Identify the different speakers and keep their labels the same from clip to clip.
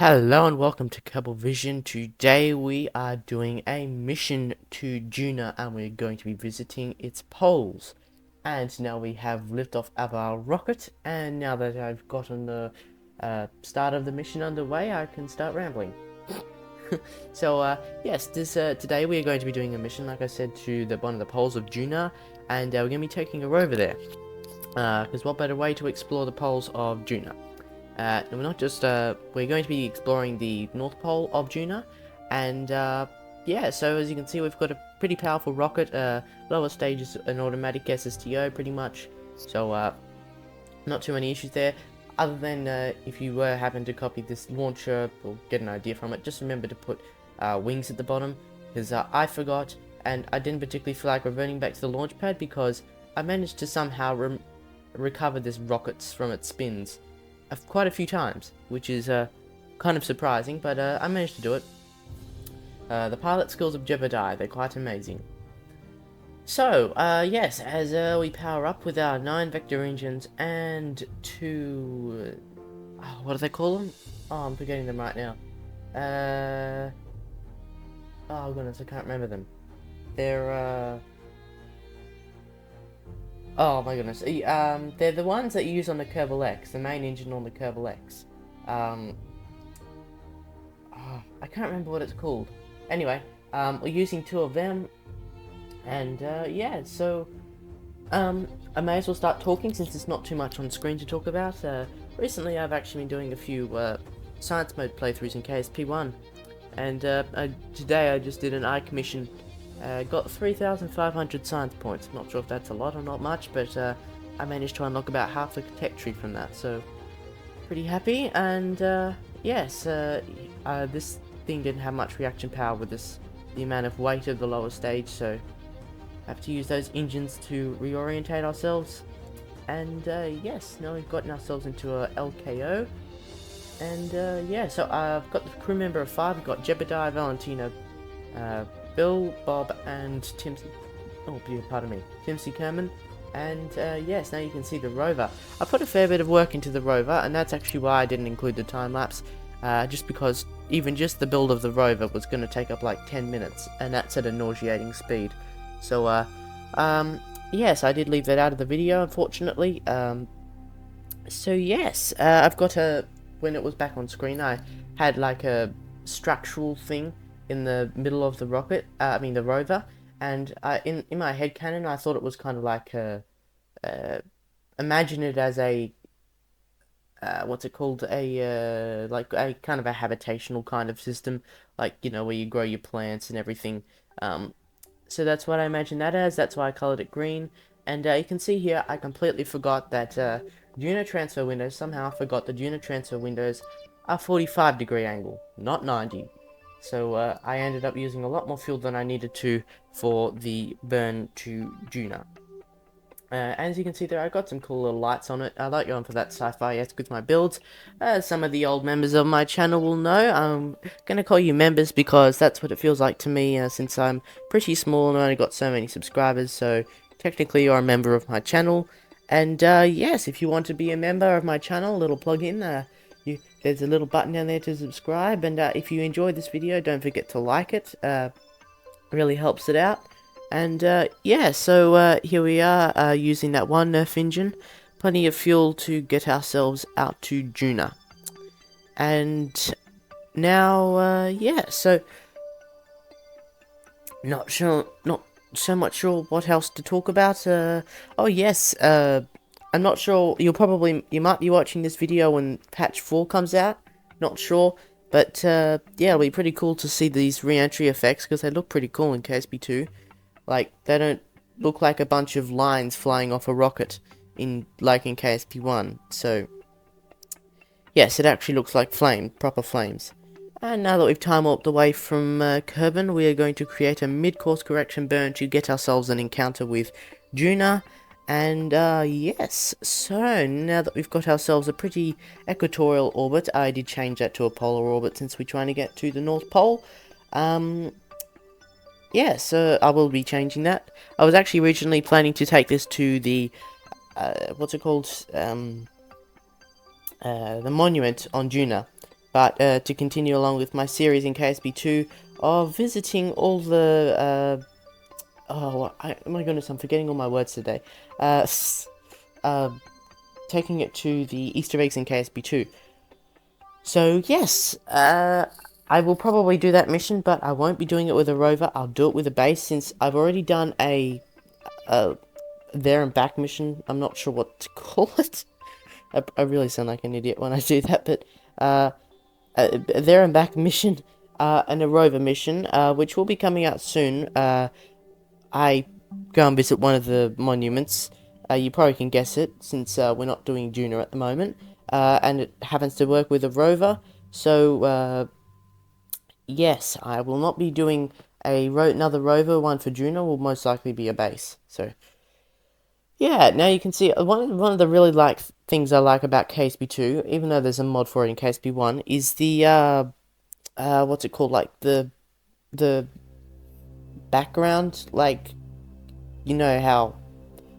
Speaker 1: Hello and welcome to Kerbal Vision. Today we are doing a mission to Duna and we're going to be visiting its poles. And now we have liftoff of our rocket, and now that I've gotten the start of the mission underway, I can start rambling. Yes, today we are going to be doing a mission, like I said, to one of the poles of Duna, and we're going to be taking a rover there. Because what better way to explore the poles of Duna? And we're not just, we're going to be exploring the North Pole of Duna, and yeah, so as you can see, we've got a pretty powerful rocket. Lower stage is an automatic SSTO, pretty much, so not too many issues there, other than if you happen to copy this launcher or get an idea from it, just remember to put wings at the bottom, because I forgot, and I didn't particularly feel like reverting back to the launch pad, because I managed to somehow recover this rocket from its spins quite a few times, which is kind of surprising, but I managed to do it. The pilot skills of Jebediah, they're quite amazing. So, yes, as we power up with our 9 vector engines and 2... what do they call them? Oh, I'm forgetting them right now. Oh goodness, I can't remember them. They're, oh my goodness, they're the ones that you use on the Kerbal X, the main engine on the Kerbal X. Oh, I can't remember what it's called. Anyway, we're using 2 of them, and yeah, so I may as well start talking since there's not too much on screen to talk about. Recently I've actually been doing a few science mode playthroughs in KSP1, and today I just did an Ike mission. Got 3,500 science points. Not sure if that's a lot or not much, but I managed to unlock about half the tech tree from that, so pretty happy. And yes, this thing didn't have much reaction power with the amount of weight of the lower stage, so have to use those engines to reorientate ourselves. And yes, now we've gotten ourselves into a LKO. And yeah, so I've got the crew member of 5. We've got Jebediah, Valentino, Bill, Bob, and Timsy. Oh, pardon me, Timsy Kerman. And yes, now you can see the rover. I put a fair bit of work into the rover, and that's actually why I didn't include the time lapse. Just because even just the build of the rover was going to take up like 10 minutes, and that's at a nauseating speed. So yes, I did leave that out of the video, unfortunately. So yes, I've got when it was back on screen, I had like a structural thing in the middle of the rocket, the rover, and in my head canon, I thought it was kind of like imagine it as a what's it called, like a kind of a habitational kind of system, like, you know, where you grow your plants and everything. So that's what I imagined that as. That's why I colored it green. And you can see here, I completely forgot that Duna transfer windows. Somehow I forgot the Duna transfer windows are 45-degree angle, not 90. So I ended up using a lot more fuel than I needed to for the burn to Duna. As you can see there, I got some cool little lights on it. I like going for that sci-fi-esque with my builds. As some of the old members of my channel will know, I'm going to call you members because that's what it feels like to me, since I'm pretty small and I only got so many subscribers, so technically you're a member of my channel. And yes, if you want to be a member of my channel, a little plug-in, there's a little button down there to subscribe, and if you enjoyed this video, don't forget to like it. Really helps it out. And yeah, so here we are using that one Nerf engine, plenty of fuel to get ourselves out to Duna. And now, yeah, so not so much sure what else to talk about. Oh yes, I'm not sure, you might be watching this video when patch 4 comes out, not sure, but yeah, it'll be pretty cool to see these re-entry effects, because they look pretty cool in KSP2. Like, they don't look like a bunch of lines flying off a rocket like in KSP1, so yes, it actually looks like proper flames. And now that we've time warped away from Kerbal, we are going to create a mid-course correction burn to get ourselves an encounter with Duna. And yes, so now that we've got ourselves a pretty equatorial orbit, I did change that to a polar orbit since we're trying to get to the North Pole. Yeah, so I will be changing that. I was actually originally planning to take this to the, what's it called, the monument on Duna, but to continue along with my series in KSP2 of visiting all the, my goodness, I'm forgetting all my words today, taking it to the Easter eggs in KSP2. So yes, I will probably do that mission, but I won't be doing it with a rover. I'll do it with a base, since I've already done a there and back mission. I'm not sure what to call it. I really sound like an idiot when I do that, but a there and back mission and a rover mission, which will be coming out soon. I go and visit one of the monuments. You probably can guess it, since we're not doing Duna at the moment, and it happens to work with a rover. So yes, I will not be doing another rover. One for Duna will most likely be a base. So yeah, now you can see one of the really things I like about KSP2, even though there's a mod for it in KSP1, is the what's it called, like the background, like, you know how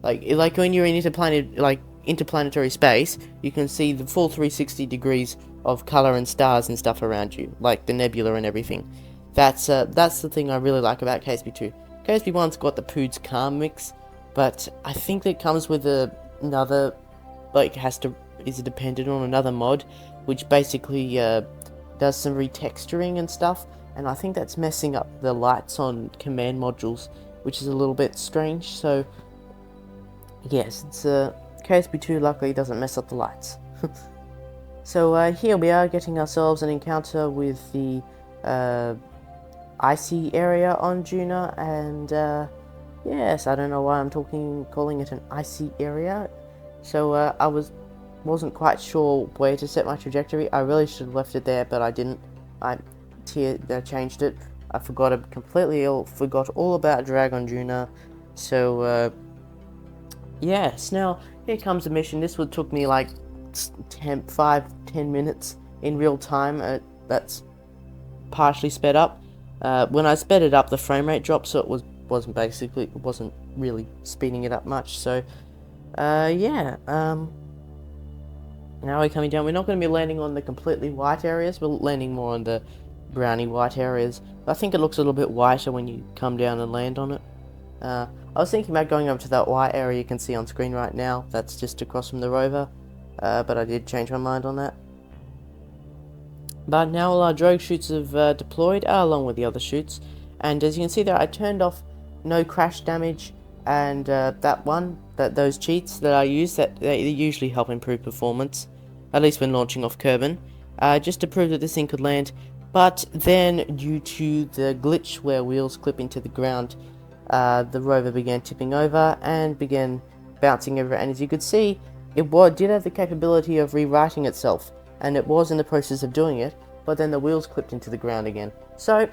Speaker 1: like when you're in interplanetary space, you can see the full 360 degrees of color and stars and stuff around you, like the nebula and everything. That's the thing I really like about KSP2. KSP1's got the Poods Calm mix, but I think that comes with another, like, is dependent on another mod, which basically does some retexturing and stuff, and I think that's messing up the lights on command modules, which is a little bit strange. So yes, it's KSP2 luckily doesn't mess up the lights. So here we are getting ourselves an encounter with the icy area on Duna, and yes, I don't know why I'm calling it an icy area. So I wasn't quite sure where to set my trajectory. I really should have left it there, but I didn't. I changed it. I forgot all about drag on Duna. So yes, now here comes a mission. This took me like 5-10 minutes in real time. That's partially sped up. When I sped it up, the frame rate dropped, so it wasn't really speeding it up much. So yeah, now we're coming down. We're not going to be landing on the completely white areas. We're landing more on the browny white areas. I think it looks a little bit whiter when you come down and land on it. I was thinking about going over to that white area you can see on screen right now. That's just across from the rover, but I did change my mind on that. But now all our drogue chutes have deployed, along with the other chutes, and as you can see there, I turned off no crash damage, and those cheats that I use, that they usually help improve performance, at least when launching off Kerbal, just to prove that this thing could land. But then, due to the glitch where wheels clip into the ground, the rover began tipping over and began bouncing over, and as you could see, it did have the capability of rewriting itself, and it was in the process of doing it, but then the wheels clipped into the ground again. So,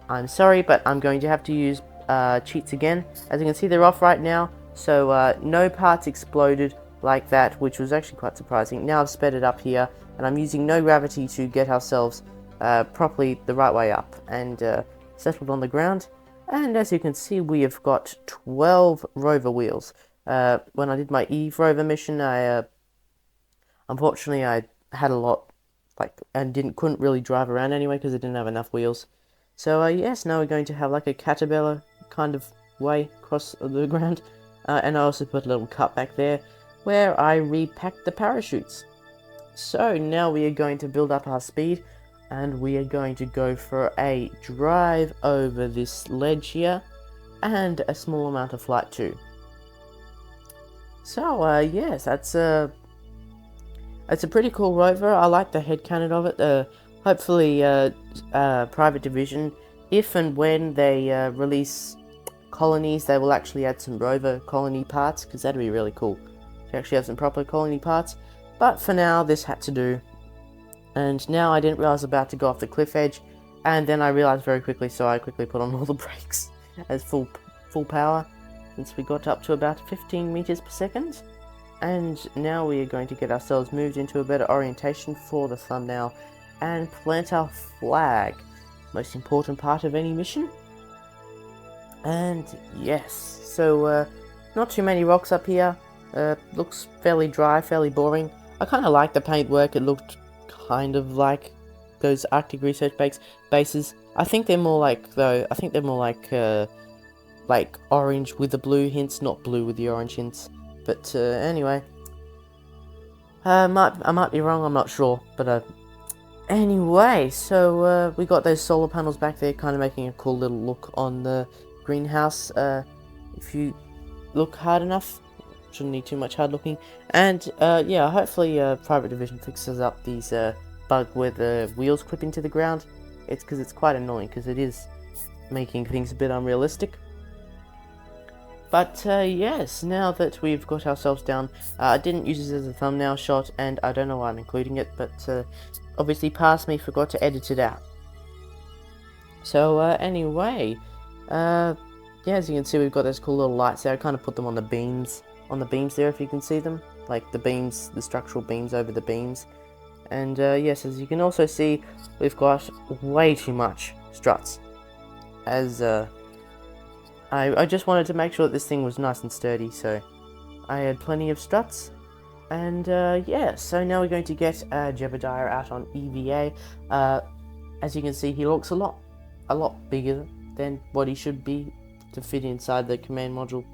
Speaker 1: I'm sorry, but I'm going to have to use cheats again. As you can see, they're off right now, so no parts exploded like that, which was actually quite surprising. Now I've sped it up here, and I'm using no gravity to get ourselves properly the right way up, and settled on the ground. And as you can see, we have got 12 rover wheels. When I did my Eve rover mission, unfortunately I had a lot, and couldn't really drive around anyway because I didn't have enough wheels. So yes, now we're going to have like a caterpillar kind of way across the ground, and I also put a little cut back there where I repacked the parachutes. So now we are going to build up our speed, and we are going to go for a drive over this ledge here, and a small amount of flight too. So yes, that's a pretty cool rover. I like the head cannon of it. Hopefully Private Division, if and when they release colonies, they will actually add some rover colony parts, because that'd be really cool to actually have some proper colony parts. But for now, this had to do. And now I didn't realize I was about to go off the cliff edge, and then I realized very quickly, so I quickly put on all the brakes as full power, since we got up to about 15 meters per second. And now we are going to get ourselves moved into a better orientation for the thumbnail and plant our flag. Most important part of any mission. And yes, so not too many rocks up here. Looks fairly dry, fairly boring. I kind of like the paintwork. It looked kind of like those Arctic research bases. I think they're more like, though, I think they're more like orange with the blue hints, not blue with the orange hints. But anyway, I might be wrong, I'm not sure. But anyway, so we got those solar panels back there, kind of making a cool little look on the greenhouse. If you look hard enough, shouldn't need too much hard looking. And yeah, hopefully Private Division fixes up these bug where the wheels clip into the ground. It's because it's quite annoying, because it is making things a bit unrealistic. But yes, now that we've got ourselves down, I didn't use this as a thumbnail shot, and I don't know why I'm including it, but obviously past me forgot to edit it out. So anyway, yeah, as you can see, we've got those cool little lights there. I kind of put them on the beams there, if you can see them, like the beams, the structural beams over the beams. And yes, as you can also see, we've got way too much struts, as I just wanted to make sure that this thing was nice and sturdy, so I had plenty of struts. And yeah, so now we're going to get Jebediah out on EVA. As you can see, he looks a lot bigger than what he should be to fit inside the command module.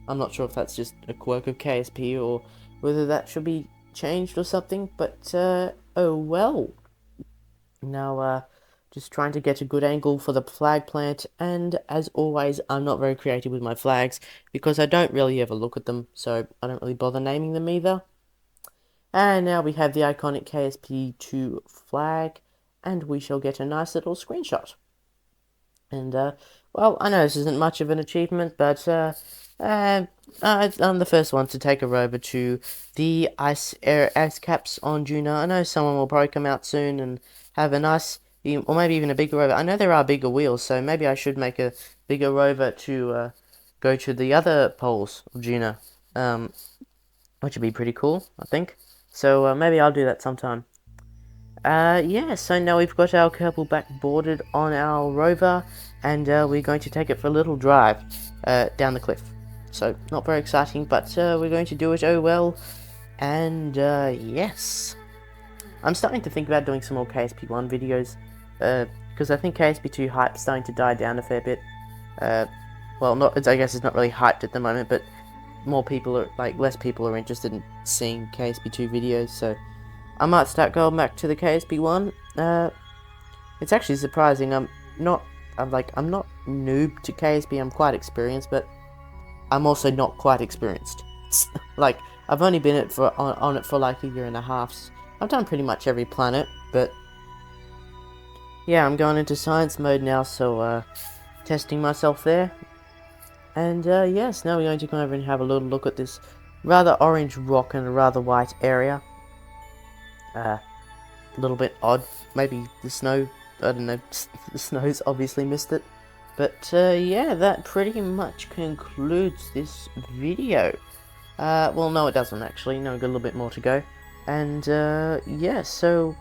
Speaker 1: I'm not sure if that's just a quirk of KSP or whether that should be changed or something, but oh well. Now just trying to get a good angle for the flag plant, and as always, I'm not very creative with my flags because I don't really ever look at them, so I don't really bother naming them either. And now we have the iconic KSP2 flag, and we shall get a nice little screenshot. And well, I know this isn't much of an achievement, but I'm the first one to take a rover to the ice caps on Duna. I know someone will probably come out soon and have a nice, or maybe even a bigger rover. I know there are bigger wheels, so maybe I should make a bigger rover to go to the other poles of Duna, which would be pretty cool, I think. So maybe I'll do that sometime. Yeah, so now we've got our Kerbal back boarded on our rover, and we're going to take it for a little drive down the cliff. So, not very exciting, but we're going to do it, oh well. And yes, I'm starting to think about doing some more KSP1 videos, because I think KSP2 hype's starting to die down a fair bit. Well, I guess it's not really hyped at the moment, but less people are interested in seeing KSP2 videos, so I might start going back to the KSP1. It's actually surprising. I'm not noob to KSP. I'm quite experienced, but I'm also not quite experienced. Like, I've only been on it for like a year and a half. I've done pretty much every planet, but yeah, I'm going into science mode now, so testing myself there. And yes, now we're going to come over and have a little look at this rather orange rock and a rather white area. A little bit odd. Maybe the snow, I don't know, the snow's obviously missed it. But yeah, that pretty much concludes this video. Well, no it doesn't actually, no, we've got a little bit more to go. And yeah, so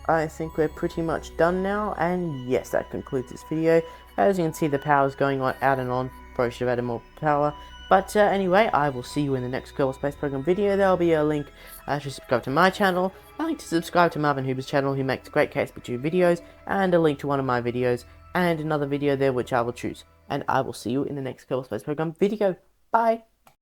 Speaker 1: I think we're pretty much done now, and yes, that concludes this video. As you can see, the power's going on out and on. Probably should have added more power. But anyway, I will see you in the next Kerbal Space Program video. There will be a link to subscribe to my channel, a link to subscribe to Marvin Huber's channel, who makes great KSP2 videos, and a link to one of my videos, and another video there which I will choose. And I will see you in the next Kerbal Space Program video. Bye!